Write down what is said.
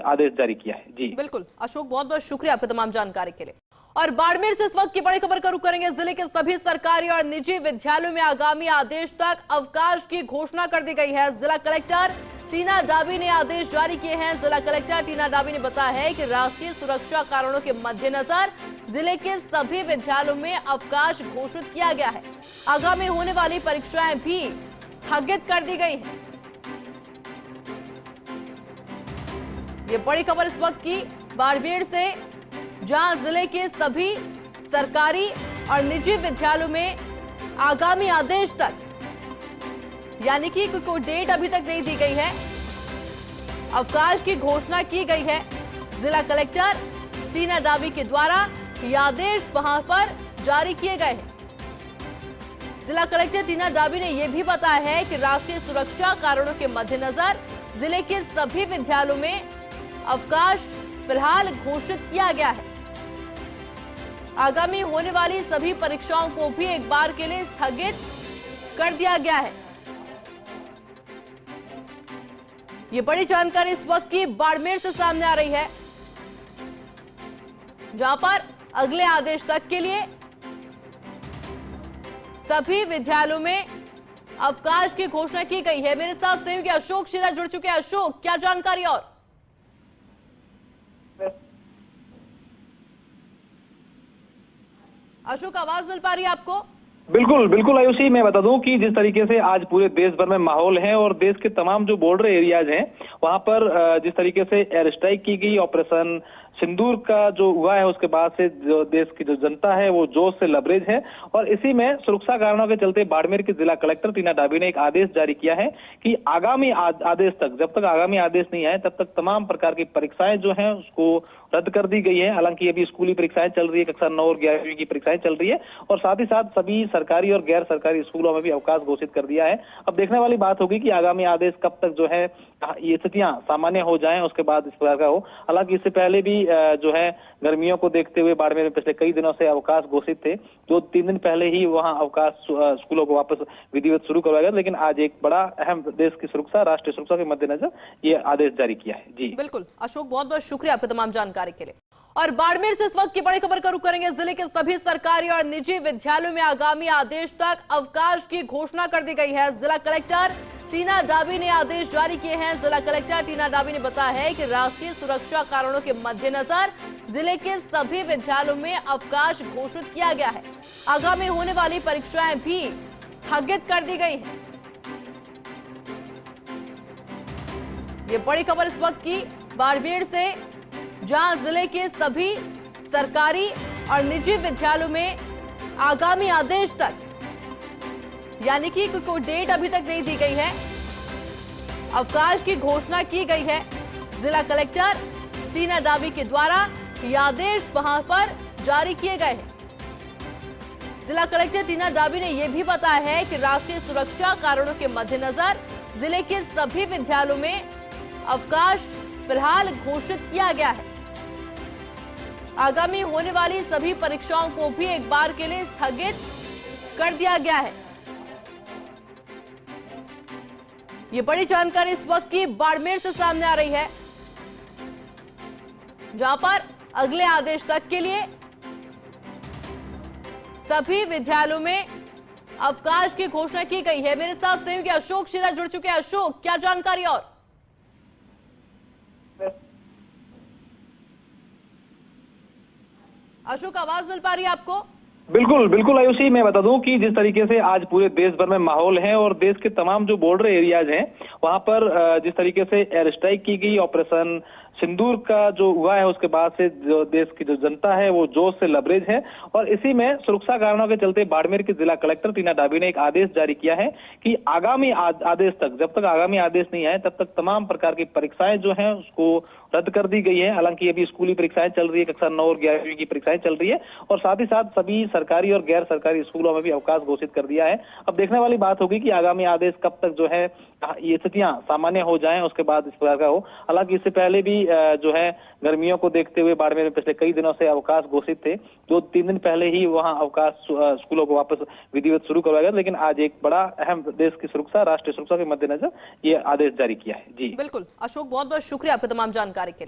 आदेश जारी किया है। जी बिल्कुल अशोक, बहुत बहुत शुक्रिया आपका तमाम जानकारी के लिए। और बाड़मेर से इस वक्त की बड़ी खबर का रुख करेंगे। जिले के सभी सरकारी और निजी विद्यालयों में आगामी आदेश तक अवकाश की घोषणा कर दी गई है। जिला कलेक्टर टीना डाबी ने आदेश जारी किए हैं। जिला कलेक्टर टीना डाबी ने बताया है कि राष्ट्रीय सुरक्षा कारणों के मद्देनजर जिले के सभी विद्यालयों में अवकाश घोषित किया गया है। आगामी होने वाली परीक्षाएं भी स्थगित कर दी गई हैं। ये बड़ी खबर इस वक्त की बाड़मेर से, जहां जिले के सभी सरकारी और निजी विद्यालयों में आगामी आदेश तक, यानी कि कोई डेट अभी तक नहीं दी गई है, अवकाश की घोषणा की गई है। जिला कलेक्टर टीना डाबी के द्वारा ये आदेश वहां पर जारी किए गए हैं। जिला कलेक्टर टीना डाबी ने यह भी बताया है कि राष्ट्रीय सुरक्षा कारणों के मद्देनजर जिले के सभी विद्यालयों में अवकाश फिलहाल घोषित किया गया है। आगामी होने वाली सभी परीक्षाओं को भी एक बार के लिए स्थगित कर दिया गया है। ये बड़ी जानकारी इस वक्त की बाड़मेर से सामने आ रही है, जहां पर अगले आदेश तक के लिए सभी विद्यालयों में अवकाश की घोषणा की गई है। मेरे साथ सहयोगी अशोक शिरा जुड़ चुके हैं। अशोक, क्या जानकारी? और अशोक, आवाज मिल पा रही है आपको? बिल्कुल बिल्कुल आयुषी, मैं बता दूं कि जिस तरीके से आज पूरे देश भर में माहौल है और देश के तमाम जो बॉर्डर एरियाज हैं वहां पर जिस तरीके से एयर स्ट्राइक की गई, ऑपरेशन सिंदूर का जो हुआ है, उसके बाद से जो देश की जो जनता है वो जोश से लबरेज है। और इसी में सुरक्षा कारणों के चलते बाड़मेर की जिला कलेक्टर टीना डाबी ने एक आदेश जारी किया है कि आगामी आदेश तक, जब तक आगामी आदेश नहीं आए तब तक तमाम प्रकार की परीक्षाएं जो हैं उसको रद्द कर दी गई है। हालांकि अभी स्कूली परीक्षाएं चल रही है, कक्षा 9 और 11वीं की परीक्षाएं चल रही है और साथ ही साथ सभी सरकारी और गैर सरकारी स्कूलों में भी अवकाश घोषित कर दिया है। अब देखने वाली बात होगी कि आगामी आदेश कब तक जो है ये स्थितियां सामान्य हो जाएं, उसके बाद इस प्रकार का हो। हालांकि इससे पहले भी जो है गर्मियों को देखते हुए बाड़मेर में पिछले कई दिनों से अवकाश घोषित थे। 2-3 दिन पहले ही वहां अवकाश स्कूलों को वापस विधिवत शुरू करवाया गया, लेकिन आज एक बड़ा अहम देश की सुरक्षा, राष्ट्रीय सुरक्षा के मद्देनजर ये आदेश जारी किया है। जी बिल्कुल अशोक, बहुत बहुत शुक्रिया आपका तमाम जानकारी के लिए। और बाड़मेर से इस वक्त की बड़ी खबर का रुख करेंगे। जिले के सभी सरकारी और निजी विद्यालयों में आगामी आदेश तक अवकाश की घोषणा कर दी गई है। जिला कलेक्टर टीना डाबी ने आदेश जारी किए हैं। जिला कलेक्टर टीना डाबी ने बताया है कि राष्ट्रीय सुरक्षा कारणों के मद्देनजर जिले के सभी विद्यालयों में अवकाश घोषित किया गया है। आगामी होने वाली परीक्षाएं भी स्थगित कर दी गई हैं। ये बड़ी खबर इस वक्त की बाड़मेर से, जहां जिले के सभी सरकारी और निजी विद्यालयों में आगामी आदेश तक, यानी कि कोई डेट अभी तक नहीं दी गई है, अवकाश की घोषणा की गई है। जिला कलेक्टर टीना डाबी के द्वारा ये आदेश वहां पर जारी किए गए हैं। जिला कलेक्टर टीना डाबी ने यह भी बताया है कि राष्ट्रीय सुरक्षा कारणों के मद्देनजर जिले के सभी विद्यालयों में अवकाश फिलहाल घोषित किया गया है। आगामी होने वाली सभी परीक्षाओं को भी एक बार के लिए स्थगित कर दिया गया है। ये बड़ी जानकारी इस वक्त की बाड़मेर से सामने आ रही है, जहां पर अगले आदेश तक के लिए सभी विद्यालयों में अवकाश की घोषणा की गई है। मेरे साथ सहयोगी अशोक शिरा जुड़ चुके हैं। अशोक, क्या जानकारी? और अशोक, आवाज मिल पा रही है आपको? बिल्कुल बिल्कुल आयुषी, मैं बता दूं कि जिस तरीके से आज पूरे देश भर में माहौल है और देश के तमाम जो बॉर्डर एरियाज हैं वहां पर जिस तरीके से एयर स्ट्राइक की गई, ऑपरेशन सिंदूर का जो हुआ है, उसके बाद से जो देश की जो जनता है वो जोश से लबरेज है। और इसी में सुरक्षा कारणों के चलते बाड़मेर की जिला कलेक्टर टीना डाबी ने एक आदेश जारी किया है कि आगामी आदेश तक, जब तक आगामी आदेश नहीं आए तब तक तमाम प्रकार की परीक्षाएं जो हैं उसको रद्द कर दी गई है। हालांकि अभी स्कूली परीक्षाएं चल रही है, कक्षा 9 और 11वीं की परीक्षाएं चल रही है और साथ ही साथ सभी सरकारी और गैर सरकारी स्कूलों में भी अवकाश घोषित कर दिया है। अब देखने वाली बात होगी कि आगामी आदेश कब तक जो है ये स्थितियां सामान्य हो जाएं, उसके बाद इस प्रकार का हो। हालांकि इससे पहले भी जो है गर्मियों को देखते हुए बाड़मेर में पिछले कई दिनों से अवकाश घोषित थे। 2-3 दिन पहले ही वहां अवकाश स्कूलों को वापस विधिवत शुरू करवाया गया, लेकिन आज एक बड़ा अहम देश की सुरक्षा, राष्ट्रीय सुरक्षा के मद्देनजर ये आदेश जारी किया है। जी बिल्कुल अशोक, बहुत बहुत शुक्रिया आपका तमाम जानकारी के लिए।